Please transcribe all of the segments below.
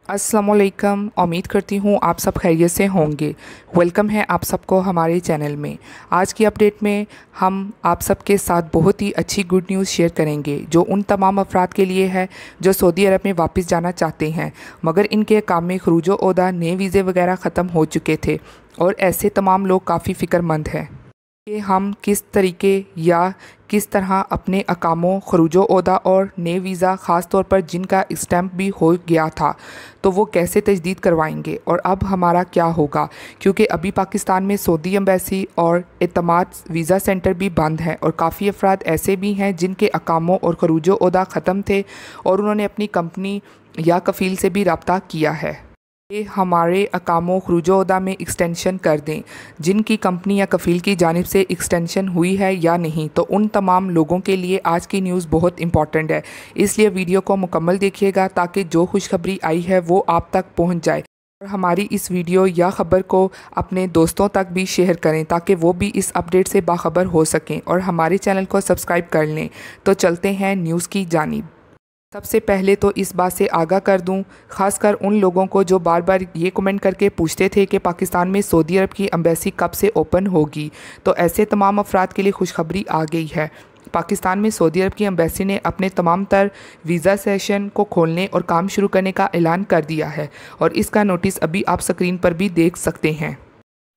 अस्सलामुअलैकुम। उम्मीद करती हूँ आप सब खैरियत से होंगे। वेलकम है आप सबको हमारे चैनल में। आज की अपडेट में हम आप सबके साथ बहुत ही अच्छी गुड न्यूज़ शेयर करेंगे जो उन तमाम अफराद के लिए है जो सऊदी अरब में वापस जाना चाहते हैं, मगर इनके काम में खरूज ओहदा नए वीज़े वगैरह ख़त्म हो चुके थे और ऐसे तमाम लोग काफ़ी फ़िक्रमंद हैं कि हम किस तरीके या किस तरह अपने अकामों खरूजो ओहदा और नए वीज़ा ख़ास तौर पर जिनका स्टैम्प भी हो गया था तो वो कैसे तजदीद करवाएंगे और अब हमारा क्या होगा, क्योंकि अभी पाकिस्तान में सऊदी एम्बेसी और एतमाद वीज़ा सेंटर भी बंद हैं और काफ़ी अफराद ऐसे भी हैं जिनके अकामों और खरूजो ओहदा ख़त्म थे और उन्होंने अपनी कंपनी या कफ़ील से भी रब्ता किया है कि हमारे अकामों खरूज ओहदा में एक्सटेंशन कर दें। जिनकी कंपनी या कफ़ील की जानिब से एक्सटेंशन हुई है या नहीं, तो उन तमाम लोगों के लिए आज की न्यूज़ बहुत इंपॉर्टेंट है, इसलिए वीडियो को मुकम्मल देखिएगा ताकि जो खुशखबरी आई है वो आप तक पहुंच जाए और हमारी इस वीडियो या ख़बर को अपने दोस्तों तक भी शेयर करें ताकि वो भी इस अपडेट से बाखबर हो सकें और हमारे चैनल को सब्सक्राइब कर लें। तो चलते हैं न्यूज़ की जानिब। सबसे पहले तो इस बात से आगाह कर दूं, ख़ासकर उन लोगों को जो बार बार ये कमेंट करके पूछते थे कि पाकिस्तान में सऊदी अरब की एम्बेसी कब से ओपन होगी, तो ऐसे तमाम अफराद के लिए खुशखबरी आ गई है। पाकिस्तान में सऊदी अरब की एम्बेसी ने अपने तमाम तर वीज़ा सेशन को खोलने और काम शुरू करने का ऐलान कर दिया है और इसका नोटिस अभी आप स्क्रीन पर भी देख सकते हैं।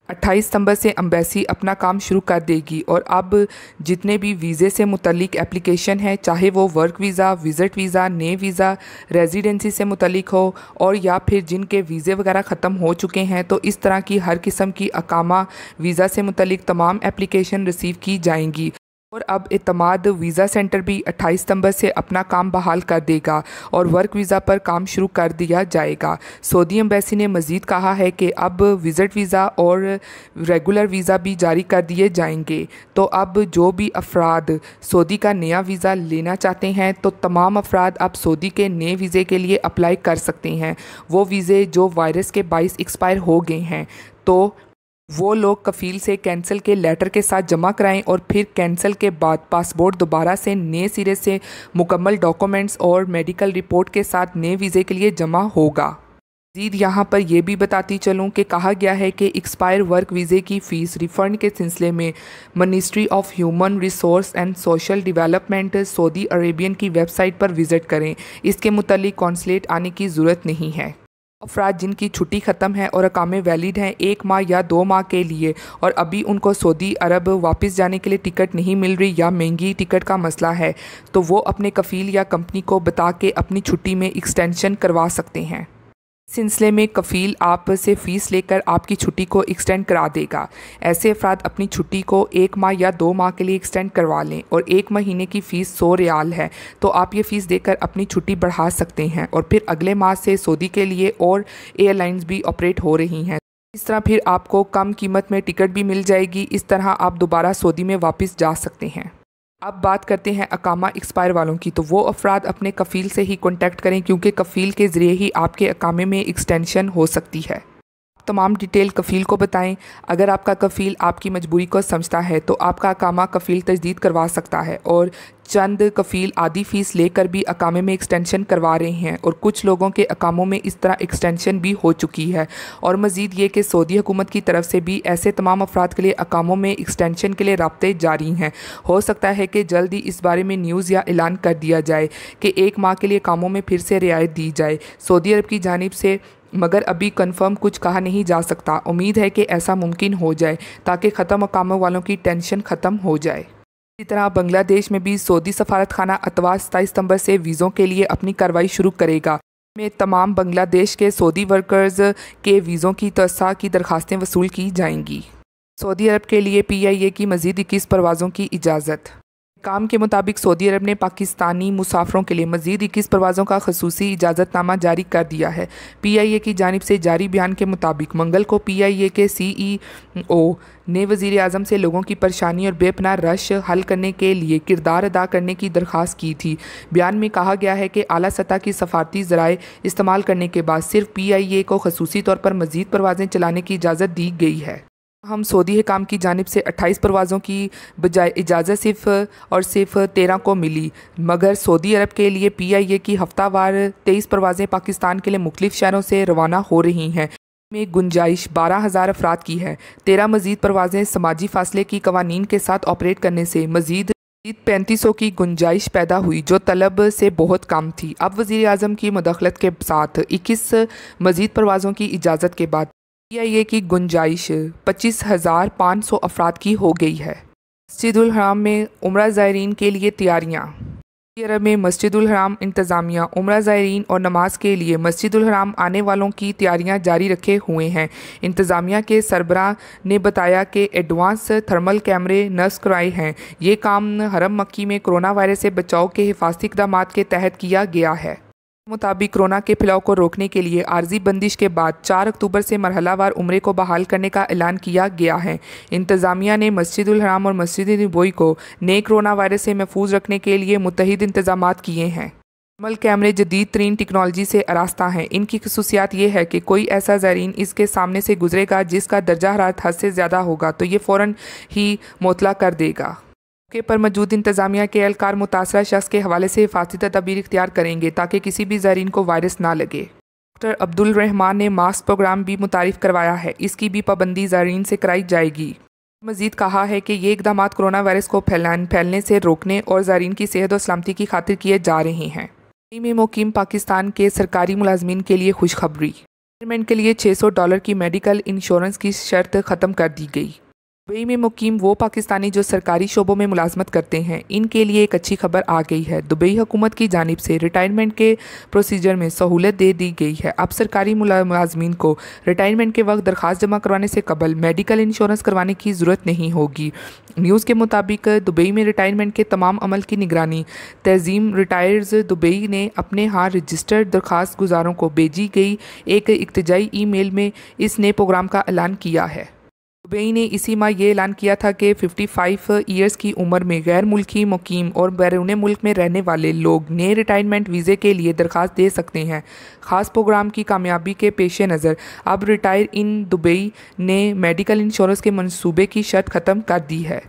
28 सितंबर से एम्बेसी अपना काम शुरू कर देगी और अब जितने भी वीज़े से मुतल्लिक एप्लीकेशन है, चाहे वो वर्क वीज़ा, विज़िट वीज़ा, नए वीज़ा, रेजिडेंसी से मुतल्लिक हो और या फिर जिनके वीज़े वगैरह ख़त्म हो चुके हैं, तो इस तरह की हर किस्म की अकामा वीज़ा से मुतल्लिक तमाम एप्लीकेशन रिसीव की जाएंगी। और अब एतमाद वीज़ा सेंटर भी 28 सितंबर से अपना काम बहाल कर देगा और वर्क वीज़ा पर काम शुरू कर दिया जाएगा। सऊदी एम्बेसी ने मज़ीद कहा है कि अब विज़िट वीज़ा और रेगुलर वीज़ा भी जारी कर दिए जाएंगे। तो अब जो भी अफराद सऊदी का नया वीज़ा लेना चाहते हैं, तो तमाम अफराद अब सऊदी के नए वीज़े के लिए अप्लाई कर सकते हैं। वो वीज़े जो वायरस के बाइस एक्सपायर हो गए हैं, तो वो लोग कफ़ील से कैंसिल के लेटर के साथ जमा कराएं और फिर कैंसिल के बाद पासपोर्ट दोबारा से नए सिरे से मुकम्मल डॉक्यूमेंट्स और मेडिकल रिपोर्ट के साथ नए वीज़े के लिए जमा होगा। मज़ीद यहाँ पर यह भी बताती चलूँ कि कहा गया है कि एक्सपायर वर्क वीज़े की फ़ीस रिफ़ंड के सिलसिले में ministry of human resource and social development Saudi Arabian की वेबसाइट पर विज़िट करें। इसके मुतालिक कॉन्सुलेट आने की ज़रूरत नहीं है। अफराद जिनकी छुट्टी ख़त्म है और अकामे वैलिड हैं 1 माह या 2 माह के लिए और अभी उनको सऊदी अरब वापस जाने के लिए टिकट नहीं मिल रही या महंगी टिकट का मसला है, तो वो अपने कफ़ील या कंपनी को बता के अपनी छुट्टी में एक्सटेंशन करवा सकते हैं। इस सिलसिले में कफ़ील आप से फ़ीस लेकर आपकी छुट्टी को एक्सटेंड करा देगा। ऐसे अफराद अपनी छुट्टी को 1 माह या 2 माह के लिए एक्सटेंड करवा लें और 1 महीने की फ़ीस 100 रियाल है, तो आप ये फ़ीस देकर अपनी छुट्टी बढ़ा सकते हैं और फिर अगले माह से सऊदी के लिए और एयरलाइंस भी ऑपरेट हो रही हैं। इस तरह फिर आपको कम कीमत में टिकट भी मिल जाएगी। इस तरह आप दोबारा सऊदी में वापस जा सकते हैं। अब बात करते हैं अकामा एक्सपायर वालों की, तो वो अफराद अपने कफ़ील से ही कॉन्टैक्ट करें क्योंकि कफ़ील के ज़रिए ही आपके अकामे में एक्सटेंशन हो सकती है। तमाम डिटेल कफ़ील को बताएं। अगर आपका कफ़ील आपकी मजबूरी को समझता है तो आपका अकामा कफ़ील तजदीद करवा सकता है और चंद कफ़ील आधी फ़ीस लेकर भी अकामे में एक्सटेंशन करवा रहे हैं और कुछ लोगों के अकामों में इस तरह एक्सटेंशन भी हो चुकी है। और मज़ीद ये कि सऊदी हुकूमत की तरफ से भी ऐसे तमाम अफराद के लिए अकामों में एक्सटेंशन के लिए राब्ते जारी हैं। हो सकता है कि जल्द ही इस बारे में न्यूज़ या ऐलान कर दिया जाए कि 1 माह के लिए अकामों में फिर से रियायत दी जाए सऊदी अरब की जानिब से, मगर अभी कंफर्म कुछ कहा नहीं जा सकता। उम्मीद है कि ऐसा मुमकिन हो जाए ताकि ख़त्म अकामों वालों की टेंशन ख़त्म हो जाए। इसी तरह बांग्लादेश में भी सऊदी सफारत खाना अतवार 27 सितंबर से वीज़ों के लिए अपनी कार्रवाई शुरू करेगा। में तमाम बांग्लादेश के सऊदी वर्कर्स के वीज़ों की तोस्सा की दरखास्तें वसूल की जाएंगी। सऊदी अरब के लिए PIA की मज़ीद 21 परवाज़ों की इजाज़त। काम के मुताबिक सऊदी अरब ने पाकिस्तानी मुसाफरों के लिए मज़ीद 21 परवाज़ों का खसूसी इजाज़तनामा जारी कर दिया है। PIA की जानिब से जारी बयान के मुताबिक मंगल को PIA के CEO ने वज़ीर आज़म से लोगों की परेशानी और बेपनाह रश हल करने के लिए किरदार अदा करने की दरख्वास्त की थी। बयान में कहा गया है कि आला सतह की सफारती ज़राए इस्तेमाल करने के बाद सिर्फ PIA को खसूसी तौर पर मज़ीद परवाज़ें चलाने की इजाज़त दी गई है। हम सऊदी हुकाम की जानिब से 28 परवाज़ों की बजाय इजाज़त सिर्फ 13 को मिली, मगर सऊदी अरब के लिए PIA की हफ्तावार 23 परवाज़ें पाकिस्तान के लिए मुख्तलिफ शहरों से रवाना हो रही हैं। में गुंजाइश 12,000 अफराद की है। 13 मज़ीद परवाज़ें समाजी फासले की कवानीन के साथ ऑपरेट करने से मज़ीद 3500 की गुंजाइश पैदा हुई, जो तलब से बहुत कम थी। अब वज़ीर आज़म की मुदाखलत के साथ 21 मज़ीद परवाज़ों की इजाज़त के बाद PIA की गुंजाइश 25,500 अफराद की हो गई है। मस्जिदुल हराम में उम्रा ज़ायरीन के लिए तैयारियाँ। सऊदी अरब में मस्जिदुल हराम इंतज़ामिया उम्रा ज़ायरीन और नमाज के लिए मस्जिदुल हराम आने वालों की तैयारियां जारी रखे हुए हैं। इंतज़ामिया के सरबराह ने बताया कि एडवांस थर्मल कैमरे नस्ब कराए हैं। ये काम हरम मक्की में कोरोना वायरस से बचाव के हिफाजती इक़दाम के तहत किया गया है। मुताबिक कोरोना के फैलाव को रोकने के लिए आर्जी बंदिश के बाद 4 अक्टूबर से मरहलावार उम्रे को बहाल करने का ऐलान किया गया है। इंतज़ामिया ने मस्जिदुल हराम और मस्जिद नबवी को नए कोरोना वायरस से महफूज रखने के लिए मुतहिद इंतजामात किए हैं। थर्मल कैमरे जदीद तरीन टेक्नोलॉजी से आरास्ता हैं। इनकी खसूसियात ये है कि कोई ऐसा ज़ायरीन इसके सामने से गुजरेगा जिसका दर्जा हरारत हद से ज़्यादा होगा तो ये फ़ौरन ही मुतला कर देगा। मौके पर मौजूद इंतज़ामिया के एहलकार मुतासरा शख्स के हवाले से हिफाजती तदबीर इख्तियार करेंगे ताकि किसी भी ज़ायरीन को वायरस ना लगे। डॉक्टर अब्दुल रहमान ने मास्क प्रोग्राम भी मुतारिफ करवाया है। इसकी भी पाबंदी ज़ायरीन से कराई जाएगी। मजीद कहा है कि ये इक़दाम कोरोना वायरस को फैलने से रोकने और ज़ायरीन की सेहत और सलामती की खातिर किए जा रहे हैं। दुबई में मुकीम पाकिस्तान के सरकारी मुलाजमीन के लिए खुशखबरी। रिटायरमेंट के लिए $600 की मेडिकल इंश्योरेंस की शर्त ख़त्म कर दी गई। दुबई में मुकीम वो पाकिस्तानी जो सरकारी शोबों में मुलाजमत करते हैं, इनके लिए एक अच्छी खबर आ गई है। दुबई हुकूमत की जानिब से रिटायरमेंट के प्रोसीजर में सहूलत दे दी गई है। अब सरकारी मुलाजमीन को रिटायरमेंट के वक्त दरख्वास्त जमा करवाने से कबल मेडिकल इंश्योरेंस करवाने की ज़रूरत नहीं होगी। न्यूज़ के मुताबिक दुबई में रिटायरमेंट के तमाम अमल की निगरानी तंजीम रिटायर्स दुबई ने अपने यहाँ रजिस्टर्ड दरख्वास्त गुजारों को भेजी गई एक इब्तिदाई ईमेल में इस नए प्रोग्राम का ऐलान किया है। दुबई ने इसी माह ये ऐलान किया था कि 55 ईयर्स की उम्र में गैर मुल्की मुकीम और बैरून मुल्क में रहने वाले लोग नए रिटायरमेंट वीज़े के लिए दरख्वास्त दे सकते हैं। ख़ास प्रोग्राम की कामयाबी के पेश नज़र अब रिटायर इन दुबई ने मेडिकल इंश्योरेंस के मंसूबे की शर्त ख़त्म कर दी है।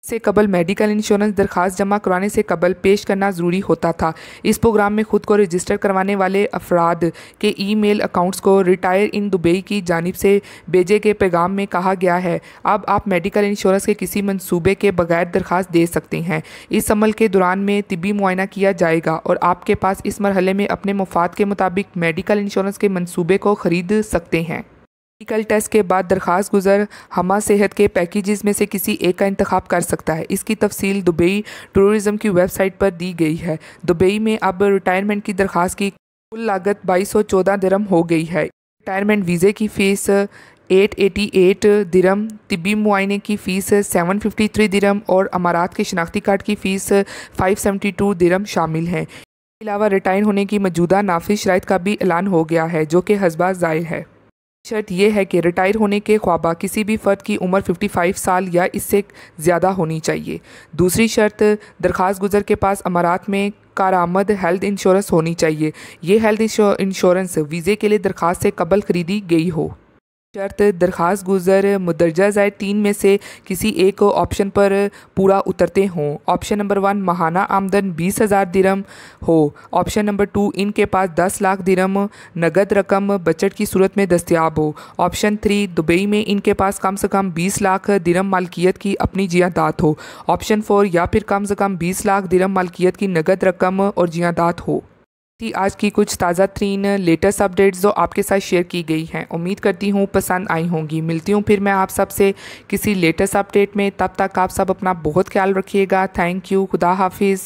से कबल मेडिकल इंश्योरेंस दरख्वास्त जमा कराने से कबल पेश करना ज़रूरी होता था। इस प्रोग्राम में ख़ुद को रजिस्टर करवाने वाले अफराद के ईमेल अकाउंट्स को रिटायर इन दुबई की जानिब से भेजे गए पैगाम में कहा गया है, अब आप मेडिकल इंश्योरेंस के किसी मंसूबे के बगैर दरख्वास्त दे सकते हैं। इस अमल के दौरान में तिब्बी मुआयना किया जाएगा और आपके पास इस मरहले में अपने मुफाद के मुताबिक मेडिकल इंश्योरेंस के मंसूबे को ख़रीद सकते हैं। मेडिकल टेस्ट के बाद दरख्वास्त गुजर हमा सेहत के पैकेजेस में से किसी एक का इंतखाब कर सकता है। इसकी तफसील दुबई टूरिज़्म की वेबसाइट पर दी गई है। दुबई में अब रिटायरमेंट की दरख्वास्त की कुल लागत 2214 दिरहम हो गई है। रिटायरमेंट वीज़े की फ़ीस 888 दिरहम, तिब्बी मुआयने की फ़ीस 753 दिरहम और अमारात के शनाख्ती कार्ड की फ़ीस 572 दिरहम शामिल हैं। इसके अलावा रिटायर होने की मौजूदा नाफिज शराइत का भी ऐलान हो गया है, जो कि हस्बा ज़ाहिर है। शर्त यह है कि रिटायर होने के ख्वाबा किसी भी फ़र्द की उम्र 55 साल या इससे ज़्यादा होनी चाहिए। दूसरी शर्त दरख्वास्त गुजर के पास अमारात में कारआमद हेल्थ इंश्योरेंस होनी चाहिए। ये हेल्थ इंश्योरेंस वीज़े के लिए दरख्वास्त से कबल ख़रीदी गई हो। शर्त दरख्वास्त गुजर मुदरजा ज़ाय 3 में से किसी एक ऑप्शन पर पूरा उतरते हों। ऑप्शन नंबर 1 माहाना आमदन 20,000 दिरहम हो। ऑप्शन नंबर 2 इनके पास 10 लाख दिरहम नगद रकम बचत की सूरत में दस्तियाब हो। ऑप्शन 3 दुबई में इनके पास कम से कम 20 लाख दिरहम मालकियत की अपनी जियादात हो। ऑप्शन 4 या फिर कम से कम 20 लाख दिरहम मालकियत की नगद रकम और जियादात हो। आज की कुछ ताज़ा तरीन लेटेस्ट अपडेट्स जो आपके साथ शेयर की गई हैं, उम्मीद करती हूँ पसंद आई होंगी। मिलती हूँ फिर मैं आप सब से किसी लेटेस्ट अपडेट में। तब तक आप सब अपना बहुत ख्याल रखिएगा। Thank you. खुदा हाफिज़।